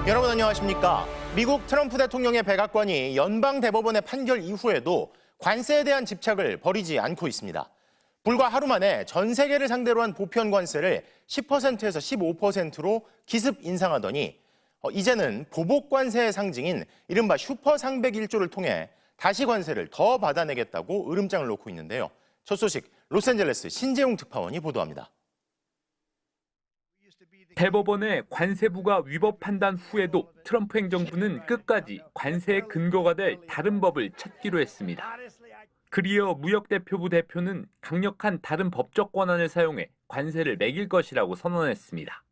여러분 안녕하십니까? 미국 트럼프 대통령의 백악관이 연방 대법원의 판결 이후에도 관세에 대한 집착을 버리지 않고 있습니다. 불과 하루 만에 전 세계를 상대로 한 보편 관세를 10%에서 15%로 기습 인상하더니 이제는 보복 관세의 상징인 이른바 슈퍼 상백 1조를 통해 다시 관세를 더 받아내겠다고 으름장을 놓고 있는데요. 첫 소식 로스앤젤레스 신재웅 특파원이 보도합니다. 대법원의 관세부가 위법 판단 후에도 트럼프 행정부는 끝까지 관세의 근거가 될 다른 법을 찾기로 했습니다. 그리어 무역대표부 대표는 강력한 다른 법적 권한을 사용해 관세를 매길 것이라고 선언했습니다.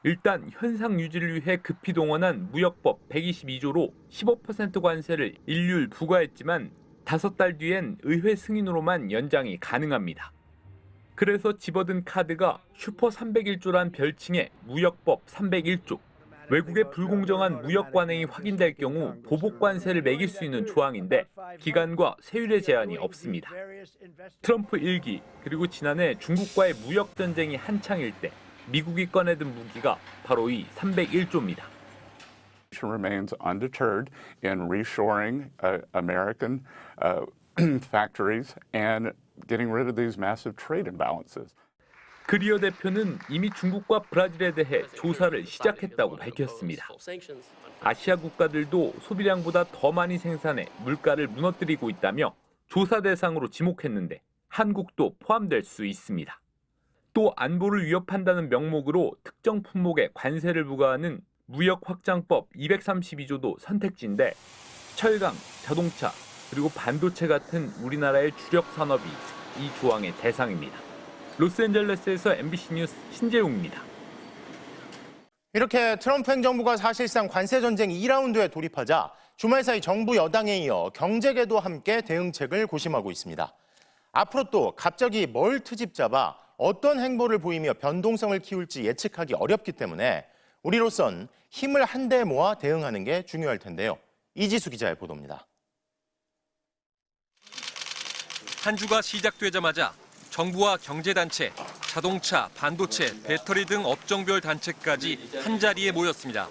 일단 현상 유지를 위해 급히 동원한 무역법 122조로 15% 관세를 일률 부과했지만 5달 뒤엔 의회 승인으로만 연장이 가능합니다. 그래서 집어든 카드가 슈퍼 301조란 별칭의 무역법 301조. 외국의 불공정한 무역 관행이 확인될 경우 보복 관세를 매길 수 있는 조항인데 기간과 세율의 제한이 없습니다. 트럼프 1기 그리고 지난해 중국과의 무역 전쟁이 한창일 때 미국이 꺼내든 무기가 바로 이 301조입니다. remains undeterred in reshoring American factories and getting rid of these massive trade imbalances. 그리어 대표는 이미 중국과 브라질에 대해 조사를 시작했다고 밝혔습니다. 아시아 국가들도 소비량보다 더 많이 생산해 물가를 무너뜨리고 있다며 조사 대상으로 지목했는데 한국도 포함될 수 있습니다. 또 안보를 위협한다는 명목으로 특정 품목에 관세를 부과하는 무역확장법 232조도 선택지인데 철강, 자동차, 그리고 반도체 같은 우리나라의 주력 산업이 이 조항의 대상입니다. 로스앤젤레스에서 MBC 뉴스 신재웅입니다. 이렇게 트럼프 행정부가 사실상 관세 전쟁 2라운드에 돌입하자 주말 사이 정부 여당에 이어 경제계도 함께 대응책을 고심하고 있습니다. 앞으로 또 갑자기 뭘 트집 잡아 어떤 행보를 보이며 변동성을 키울지 예측하기 어렵기 때문에 우리로선 힘을 한데 모아 대응하는 게 중요할 텐데요. 이지수 기자의 보도입니다. 한 주가 시작되자마자 정부와 경제단체, 자동차, 반도체, 배터리 등 업종별 단체까지 한자리에 모였습니다.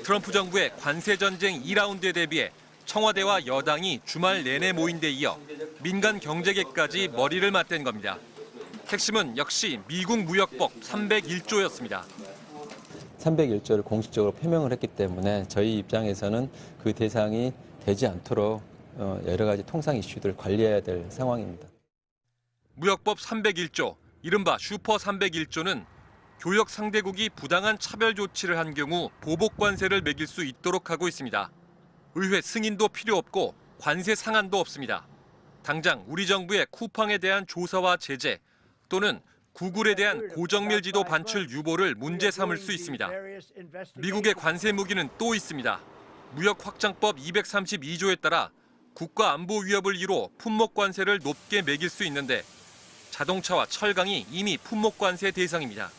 트럼프 정부의 관세전쟁 2라운드에 대비해 청와대와 여당이 주말 내내 모인 데 이어 민간 경제계까지 머리를 맞댄 겁니다. 핵심은 역시 미국 무역법 301조였습니다. 301조를 공식적으로 표명을 했기 때문에 저희 입장에서는 그 대상이 되지 않도록 여러 가지 통상 이슈들을 관리해야 될 상황입니다. 무역법 301조, 이른바 슈퍼 301조는 교역 상대국이 부당한 차별 조치를 한 경우 보복 관세를 매길 수 있도록 하고 있습니다. 의회 승인도 필요 없고 관세 상한도 없습니다. 당장 우리 정부의 쿠팡에 대한 조사와 제재 또는 구글에 대한 고정밀 지도 반출 유보를 문제 삼을 수 있습니다. 미국의 관세 무기는 또 있습니다. 무역 확장법 232조에 따라 국가 안보 위협을 이뤄 품목 관세를 높게 매길 수 있는데 자동차와 철강이 이미 품목 관세 대상입니다.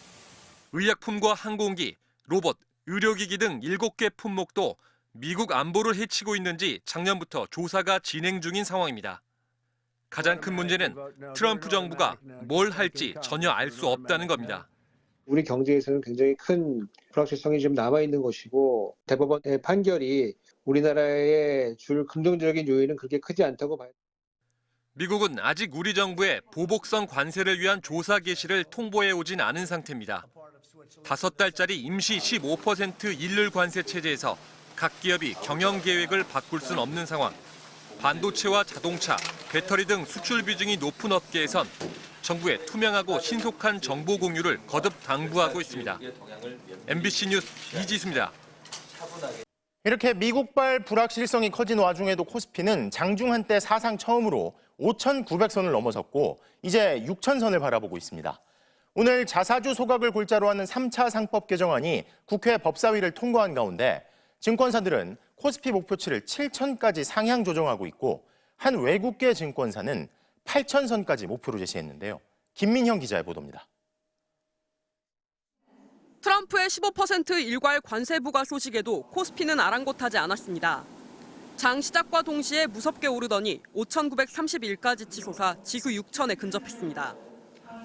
의약품과 항공기, 로봇, 의료기기 등 7개 품목도 미국 안보를 해치고 있는지 작년부터 조사가 진행 중인 상황입니다. 가장 큰 문제는 트럼프 정부가 뭘 할지 전혀 알 수 없다는 겁니다. 우리 경제에서는 굉장히 큰 불확실성이 좀 남아있는 것이고 대법원의 판결이 우리나라에 줄 긍정적인 요인은 그렇게 크지 않다고 봐요. 미국은 아직 우리 정부의 보복성 관세를 위한 조사 개시를 통보해 오진 않은 상태입니다. 5달짜리 임시 15% 일률 관세 체제에서 각 기업이 경영 계획을 바꿀 순 없는 상황. 반도체와 자동차, 배터리 등 수출 비중이 높은 업계에선 정부의 투명하고 신속한 정보 공유를 거듭 당부하고 있습니다. MBC 뉴스 이지수입니다. 이렇게 미국발 불확실성이 커진 와중에도 코스피는 장중 한때 사상 처음으로 5,900선을 넘어섰고 이제 6,000선을 바라보고 있습니다. 오늘 자사주 소각을 골자로 하는 3차 상법 개정안이 국회 법사위를 통과한 가운데 증권사들은 코스피 목표치를 7,000까지 상향 조정하고 있고 한 외국계 증권사는 8,000선까지 목표로 제시했는데요. 김민형 기자의 보도입니다. 트럼프의 15% 일괄 관세 부과 소식에도 코스피는 아랑곳하지 않았습니다. 장 시작과 동시에 무섭게 오르더니 5,931까지 치솟아 지수 6,000에 근접했습니다.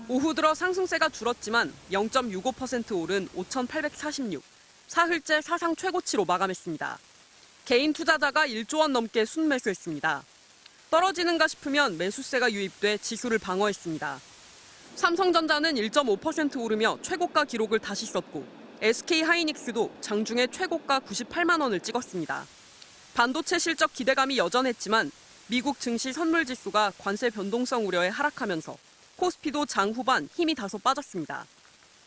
오후 들어 상승세가 줄었지만 0.65% 오른 5,846, 사흘째 사상 최고치로 마감했습니다. 개인 투자자가 1조 원 넘게 순매수했습니다. 떨어지는가 싶으면 매수세가 유입돼 지수를 방어했습니다. 삼성전자는 1.5% 오르며 최고가 기록을 다시 썼고 SK하이닉스도 장중에 최고가 98만 원을 찍었습니다. 반도체 실적 기대감이 여전했지만 미국 증시 선물지수가 관세 변동성 우려에 하락하면서 코스피도 장 후반 힘이 다소 빠졌습니다.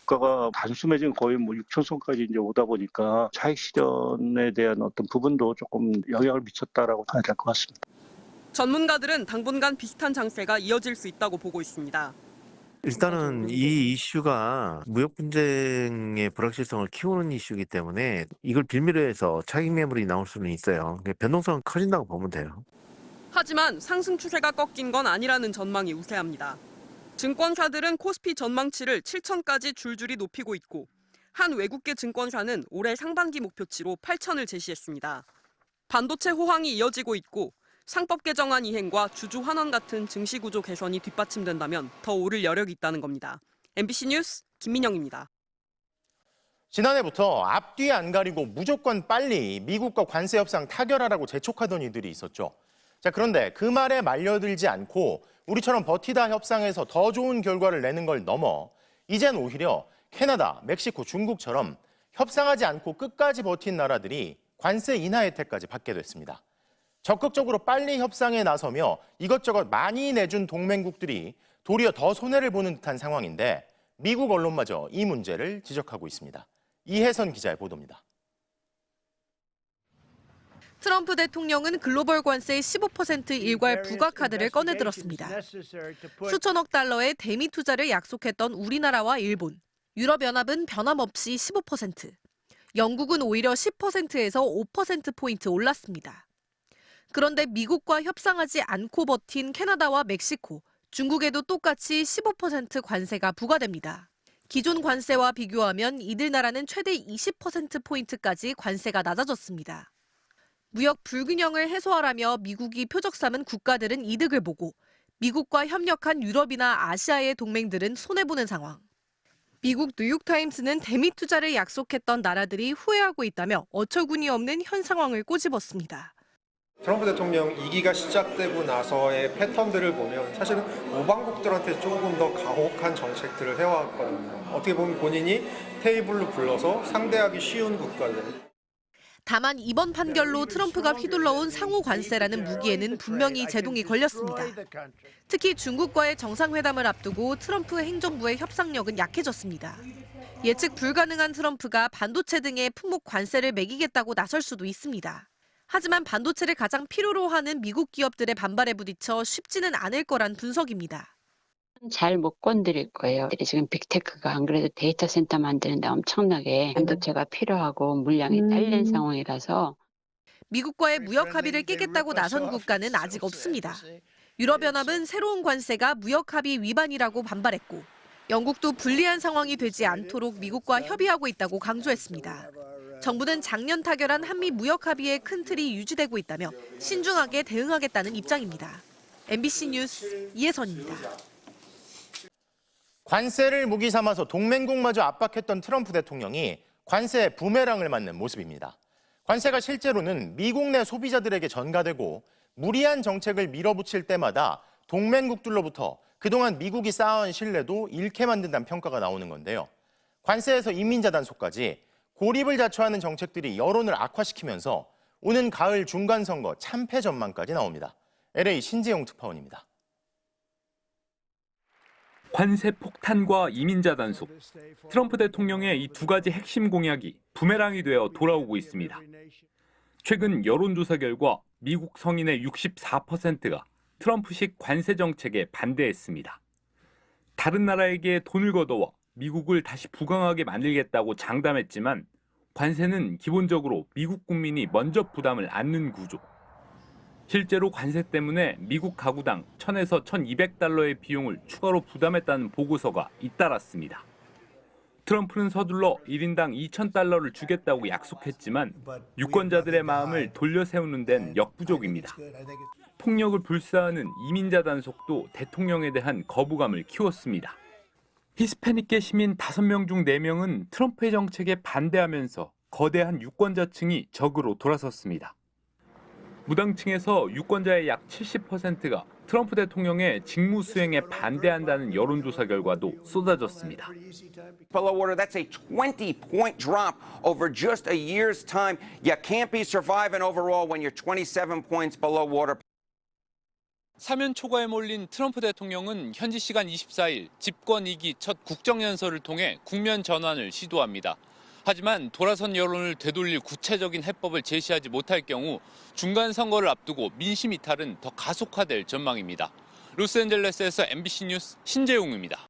주가가 단숨에 지금 거의 6,000선까지 이제 오다 보니까 차익 실현에 대한 어떤 부분도 조금 영향을 미쳤다라고 봐야 될 것 같습니다. 전문가들은 당분간 비슷한 장세가 이어질 수 있다고 보고 있습니다. 일단은 이 이슈가 무역 분쟁의 불확실성을 키우는 이슈이기 때문에 이걸 빌미로 해서 차익 매물이 나올 수는 있어요. 변동성은 커진다고 보면 돼요. 하지만 상승 추세가 꺾인 건 아니라는 전망이 우세합니다. 증권사들은 코스피 전망치를 7천까지 줄줄이 높이고 있고 한 외국계 증권사는 올해 상반기 목표치로 8천을 제시했습니다. 반도체 호황이 이어지고 있고 상법 개정안 이행과 주주 환원 같은 증시 구조 개선이 뒷받침된다면 더 오를 여력이 있다는 겁니다. MBC 뉴스 김민영입니다. 지난해부터 앞뒤 안 가리고 무조건 빨리 미국과 관세 협상 타결하라고 재촉하던 이들이 있었죠. 자, 그런데 그 말에 말려들지 않고 우리처럼 버티다 협상에서 더 좋은 결과를 내는 걸 넘어 이젠 오히려 캐나다, 멕시코, 중국처럼 협상하지 않고 끝까지 버틴 나라들이 관세 인하 혜택까지 받게 됐습니다. 적극적으로 빨리 협상에 나서며 이것저것 많이 내준 동맹국들이 도리어 더 손해를 보는 듯한 상황인데 미국 언론마저 이 문제를 지적하고 있습니다. 이혜선 기자의 보도입니다. 트럼프 대통령은 글로벌 관세 15% 일괄 부과 카드를 꺼내들었습니다. 수천억 달러의 대미 투자를 약속했던 우리나라와 일본, 유럽연합은 변함없이 15%, 영국은 오히려 10%에서 5%포인트 올랐습니다. 그런데 미국과 협상하지 않고 버틴 캐나다와 멕시코, 중국에도 똑같이 15% 관세가 부과됩니다. 기존 관세와 비교하면 이들 나라는 최대 20%포인트까지 관세가 낮아졌습니다. 무역 불균형을 해소하라며 미국이 표적 삼은 국가들은 이득을 보고 미국과 협력한 유럽이나 아시아의 동맹들은 손해보는 상황. 미국 뉴욕타임스는 대미 투자를 약속했던 나라들이 후회하고 있다며 어처구니 없는 현 상황을 꼬집었습니다. 트럼프 대통령 2기가 시작되고 나서의 패턴들을 보면 사실은 우방국들한테 조금 더 가혹한 정책들을 해왔거든요. 어떻게 보면 본인이 테이블로 불러서 상대하기 쉬운 국가들. 다만 이번 판결로 트럼프가 휘둘러온 상호 관세라는 무기에는 분명히 제동이 걸렸습니다. 특히 중국과의 정상회담을 앞두고 트럼프 행정부의 협상력은 약해졌습니다. 예측 불가능한 트럼프가 반도체 등의 품목 관세를 매기겠다고 나설 수도 있습니다. 하지만 반도체를 가장 필요로 하는 미국 기업들의 반발에 부딪혀 쉽지는 않을 거란 분석입니다. 잘 못 건드릴 거예요. 지금 빅테크가 안 그래도 데이터 센터 만드는데 엄청나게 반도체가 필요하고 물량이 딸린 상황이라서 미국과의 무역 합의를 깨겠다고 나선 국가는 아직 없습니다. 유럽연합은 새로운 관세가 무역 합의 위반이라고 반발했고 영국도 불리한 상황이 되지 않도록 미국과 협의하고 있다고 강조했습니다. 정부는 작년 타결한 한미 무역 합의의 큰 틀이 유지되고 있다며 신중하게 대응하겠다는 입장입니다. MBC 뉴스 이혜선입니다. 관세를 무기 삼아서 동맹국마저 압박했던 트럼프 대통령이 관세 부메랑을 맞는 모습입니다. 관세가 실제로는 미국 내 소비자들에게 전가되고 무리한 정책을 밀어붙일 때마다 동맹국들로부터 그동안 미국이 쌓아온 신뢰도 잃게 만든다는 평가가 나오는 건데요. 관세에서 이민자 단속까지 고립을 자초하는 정책들이 여론을 악화시키면서 오는 가을 중간선거 참패 전망까지 나옵니다. LA 신재용 특파원입니다. 관세 폭탄과 이민자 단속, 트럼프 대통령의 이 두 가지 핵심 공약이 부메랑이 되어 돌아오고 있습니다. 최근 여론조사 결과 미국 성인의 64%가 트럼프식 관세 정책에 반대했습니다. 다른 나라에게 돈을 걷어와 미국을 다시 부강하게 만들겠다고 장담했지만 관세는 기본적으로 미국 국민이 먼저 부담을 안는 구조. 실제로 관세 때문에 미국 가구당 1,000에서 1,200달러의 비용을 추가로 부담했다는 보고서가 잇따랐습니다. 트럼프는 서둘러 1인당 2,000달러를 주겠다고 약속했지만 유권자들의 마음을 돌려세우는 데는 역부족입니다. 폭력을 불사하는 이민자 단속도 대통령에 대한 거부감을 키웠습니다. 히스패닉계 시민 5명 중 4명은 트럼프의 정책에 반대하면서 거대한 유권자층이 적으로 돌아섰습니다. 무당층에서 유권자의 약 70%가 트럼프 대통령의 직무 수행에 반대한다는 여론조사 결과도 쏟아졌습니다. Below water, that's a 20-point drop over just a year's time. You can't be surviving overall when you're 27 points below water. 사면 초과에 몰린 트럼프 대통령은 현지 시간 24일 집권 2기 첫 국정연설을 통해 국면 전환을 시도합니다. 하지만 돌아선 여론을 되돌릴 구체적인 해법을 제시하지 못할 경우 중간 선거를 앞두고 민심 이탈은 더 가속화될 전망입니다. 로스앤젤레스에서 MBC 뉴스 신재웅입니다.